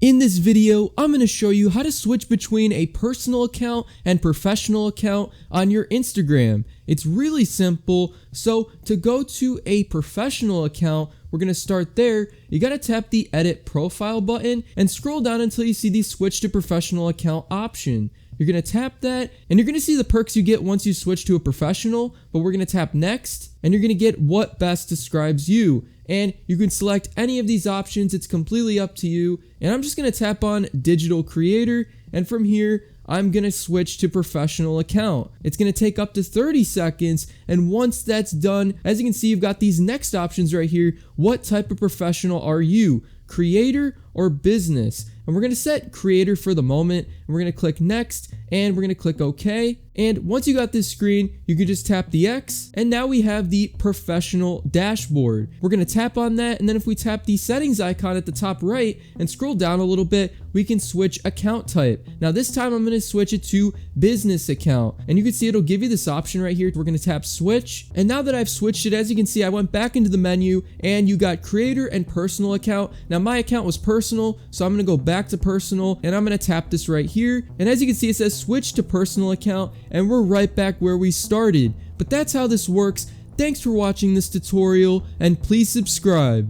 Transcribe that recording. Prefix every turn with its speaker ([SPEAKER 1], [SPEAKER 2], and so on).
[SPEAKER 1] In this video, I'm going to show you how to switch between a personal account and professional account on your Instagram. It's really simple. So to go to a professional account, we're going to start there. You got to tap the edit profile button and scroll down until you see the switch to professional account option. You're going to tap that and you're going to see the perks you get once you switch to a professional, but we're going to tap next and you're going to get what best describes you. And you can select any of these options. It's completely up to you. And I'm just going to tap on digital creator. And from here, I'm going to switch to professional account. It's going to take up to 30 seconds. And once that's done, as you can see, you've got these next options right here. What type of professional are you? Creator or business? And we're going to set creator for the moment. And we're going to click next and we're going to click OK. And once you got this screen, you can just tap the X. And now we have the professional dashboard. We're going to tap on that. And then if we tap the settings icon at the top right and scroll down a little bit, we can switch account type. Now this time I'm going to switch it to business account. And you can see it'll give you this option right here. We're going to tap switch. And now that I've switched it, as you can see, I went back into the menu and you got creator and personal account. Now my account was personal, so I'm going to go back to personal and I'm going to tap this right here. And as you can see, it says switch to personal account and we're right back where we started. But that's how this works. Thanks for watching this tutorial and please subscribe.